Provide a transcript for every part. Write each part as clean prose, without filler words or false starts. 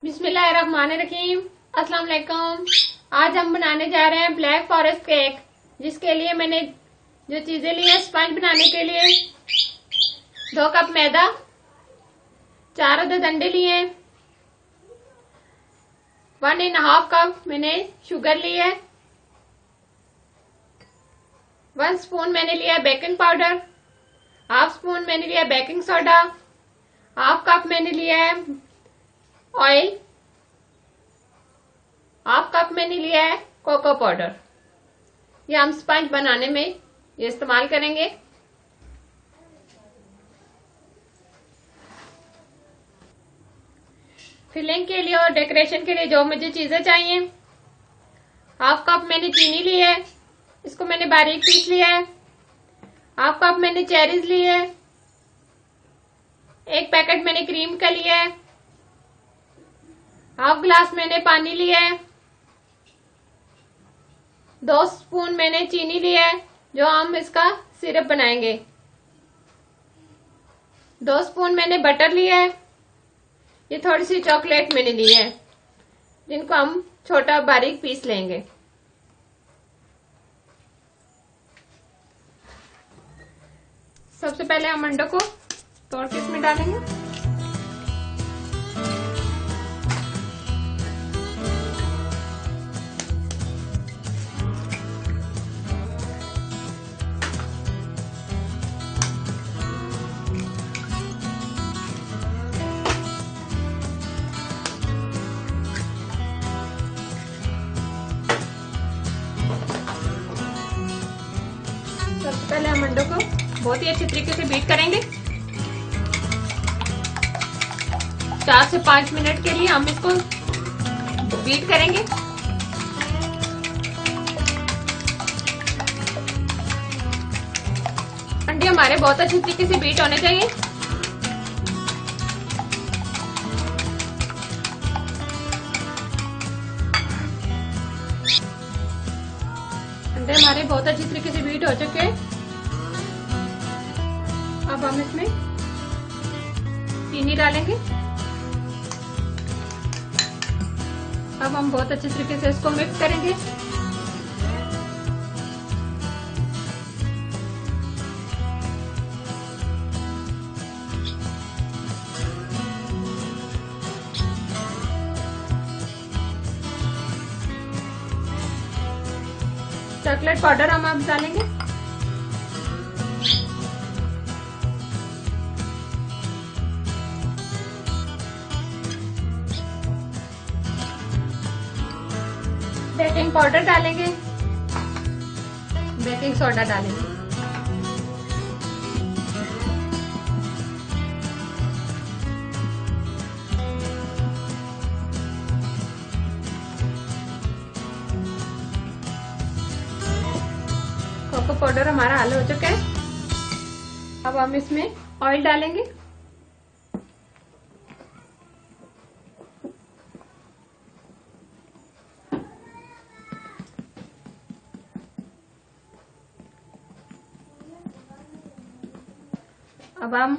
बिस्मिल्लाहिर्रहमानिर्रहीम। अस्सलाम वालेकुम। आज हम बनाने जा रहे हैं ब्लैक फॉरेस्ट केक। जिसके लिए मैंने जो चीजें ली है स्पंज बनाने के लिए, 2 कप मैदा, 4 अदद अंडे लिए, 1.5 कप मैंने शुगर ली है, 1 स्पून मैंने लिया बेकिंग पाउडर, हाफ स्पून मैंने लिया बेकिंग सोडा, हाफ कप मैंने लिया है ऑयल, हाफ कप मैंने लिया है कोको पाउडर। ये हम स्पंज बनाने में ये इस्तेमाल करेंगे। फिलिंग के लिए और डेकोरेशन के लिए जो मुझे चीजें चाहिए, हाफ कप मैंने चीनी ली है, इसको मैंने बारीक पीस लिया है। हाफ कप मैंने चेरीज ली है, 1 पैकेट मैंने क्रीम का लिया है, हाफ ग्लास मैंने पानी लिया है, 2 स्पून मैंने चीनी लिया है जो हम इसका सिरप बनाएंगे, 2 स्पून मैंने बटर लिया है। ये थोड़ी सी चॉकलेट मैंने ली है जिनको हम छोटा बारीक पीस लेंगे। सबसे पहले हम अंडों को तोड़ के इसमें डालेंगे। सबसे पहले हम अंडों को बहुत ही अच्छे तरीके से बीट करेंगे। 4 से 5 मिनट के लिए हम इसको बीट करेंगे। अंडे हमारे बहुत अच्छे तरीके से बीट होने चाहिए। अंडे हमारे बहुत अच्छी तरीके से बीट हो चुके हैं। अब हम इसमें चीनी डालेंगे। अब हम बहुत अच्छे तरीके से इसको मिक्स करेंगे। चॉकलेट पाउडर हम अब डालेंगे। बेकिंग पाउडर डालेंगे, बेकिंग सोडा डालेंगे। कोको पाउडर हमारा हल हो चुका है। अब हम इसमें ऑयल डालेंगे। अब हम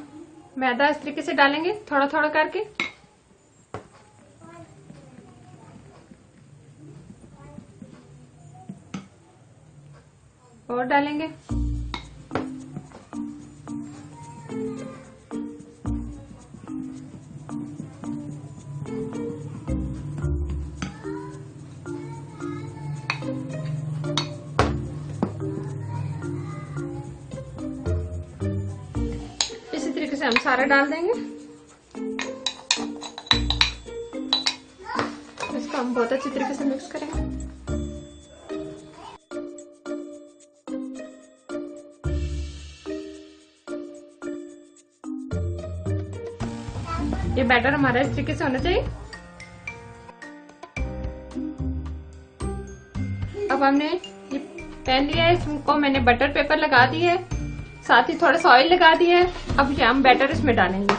मैदा इस तरीके से डालेंगे, थोड़ा थोड़ा करके। और डालेंगे। इसी तरीके से हम सारा डाल देंगे। इसको हम बहुत अच्छी तरीके से मिक्स करेंगे। ये बैटर हमारा इस तरीके से होना चाहिए। अब हमने ये पैन लिया है, इसको मैंने बटर पेपर लगा दी है, साथ ही थोड़ा सा ऑयल लगा दिया है। अब ये हम बैटर इसमें डालेंगे।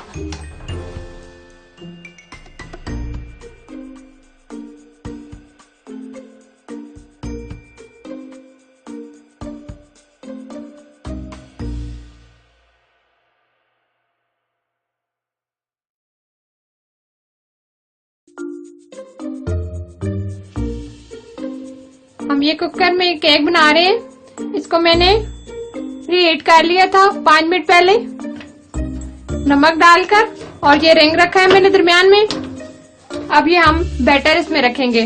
हम ये कुकर में केक बना रहे हैं। इसको मैंने प्रीहीट कर लिया था 5 मिनट पहले नमक डालकर, और ये रिंग रखा है मैंने दरमियान में। अब ये हम बैटर इसमें रखेंगे।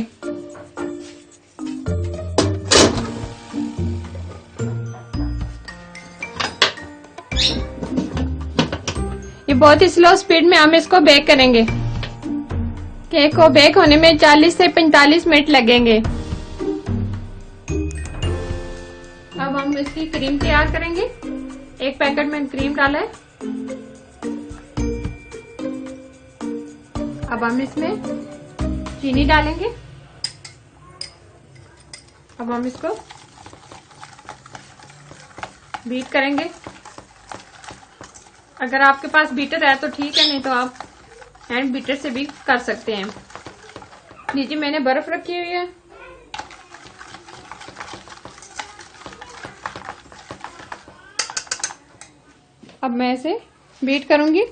ये बहुत ही स्लो स्पीड में हम इसको बेक करेंगे। केक को बेक होने में 40 से 45 मिनट लगेंगे। अब हम इसकी क्रीम तैयार करेंगे। 1 पैकेट में क्रीम डाला है। अब हम इसमें चीनी डालेंगे। अब हम इसको बीट करेंगे। अगर आपके पास बीटर है तो ठीक है, नहीं तो आप हैंड बीटर से भी कर सकते हैं। नीचे मैंने बर्फ रखी हुई है। अब मैं इसे बीट करूंगी।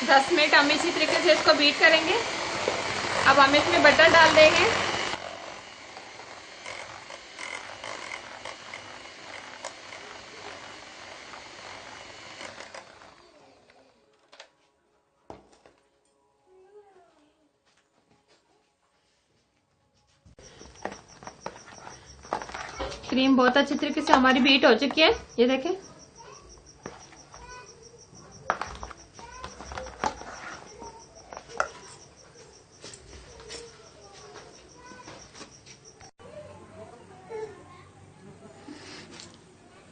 दस मिनट हम इसी तरीके से इसको बीट करेंगे। अब हम इसमें बटर डाल देंगे। क्रीम बहुत अच्छी तरीके से हमारी बीट हो चुकी है, ये देखें।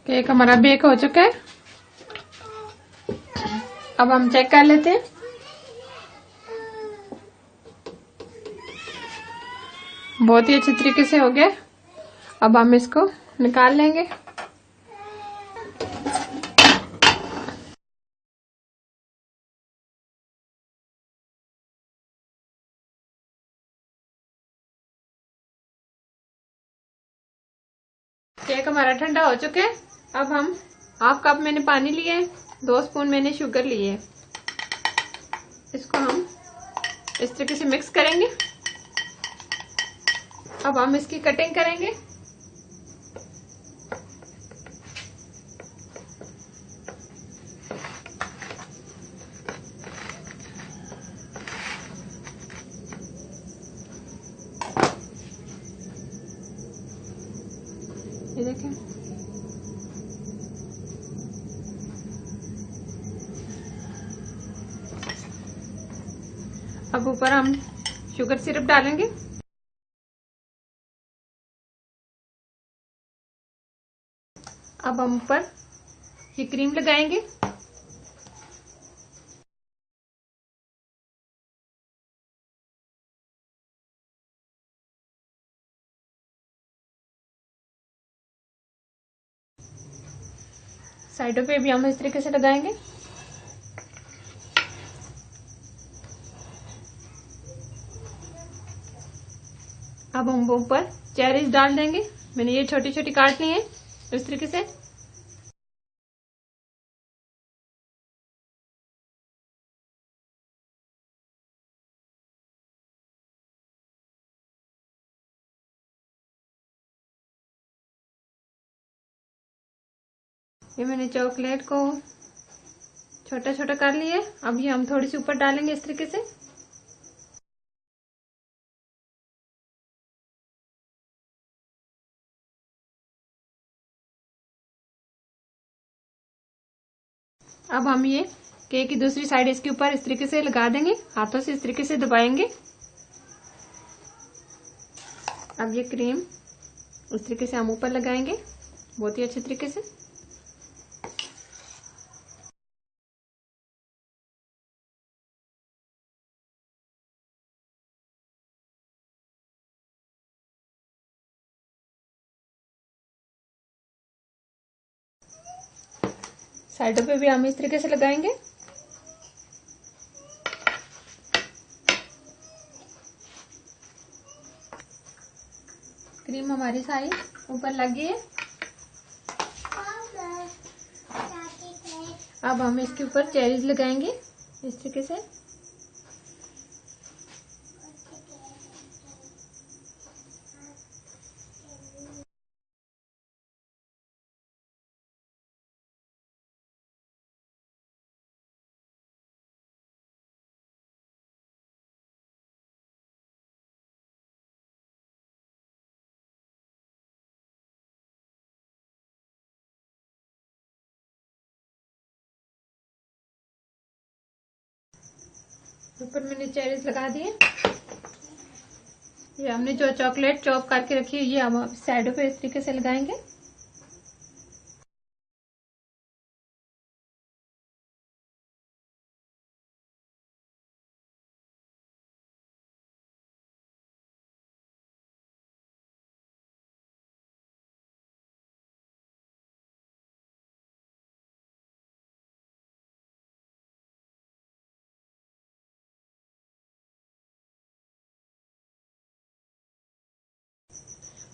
केक हमारा बेक हो चुका है। अब हम चेक कर लेते हैं। बहुत ही अच्छी तरीके से हो गया। अब हम इसको निकाल लेंगे। केक हमारा ठंडा हो चुका है। अब हम 1/2 कप मैंने पानी लिया है, 2 स्पून मैंने शुगर लिए है। इसको हम इस तरीके से मिक्स करेंगे। अब हम इसकी कटिंग करेंगे। ये देखें, अब ऊपर हम शुगर सिरप डालेंगे। अब हम ऊपर ये क्रीम लगाएंगे। साइडों पे भी हम इस तरीके से लगाएंगे। अब हम ऊपर चेरीज डाल देंगे। मैंने ये छोटी छोटी काट ली है इस तरीके से। ये मैंने चॉकलेट को छोटा छोटा कर लिया है। अब ये हम थोड़ी सी ऊपर डालेंगे इस तरीके से। अब हम ये केक की दूसरी साइड इसके ऊपर इस तरीके से लगा देंगे, हाथों से इस तरीके से दबाएंगे। अब ये क्रीम इस तरीके से हम ऊपर लगाएंगे बहुत ही अच्छे तरीके से। साइडों पे भी हम इस तरीके से लगाएंगे। क्रीम हमारी सारी ऊपर लग गई है। अब हम इसके ऊपर चेरीज लगाएंगे इस तरीके से। ऊपर मैंने चेरीज लगा दिए। ये हमने जो चॉकलेट चॉप करके रखी है ये हम साइडों पे इस तरीके से लगाएंगे।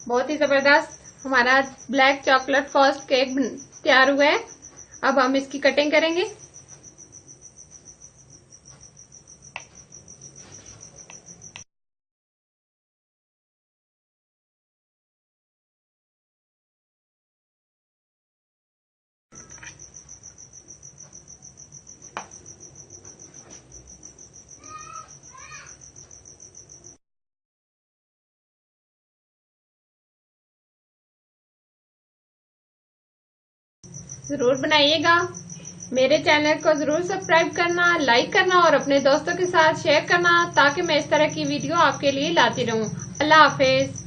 बहुत ही जबरदस्त हमारा ब्लैक चॉकलेट फ्रॉस्ट केक तैयार हुआ है। अब हम इसकी कटिंग करेंगे। जरूर बनाइएगा। मेरे चैनल को जरूर सब्सक्राइब करना, लाइक करना और अपने दोस्तों के साथ शेयर करना ताकि मैं इस तरह की वीडियो आपके लिए लाती रहूं। अल्लाह हाफिज।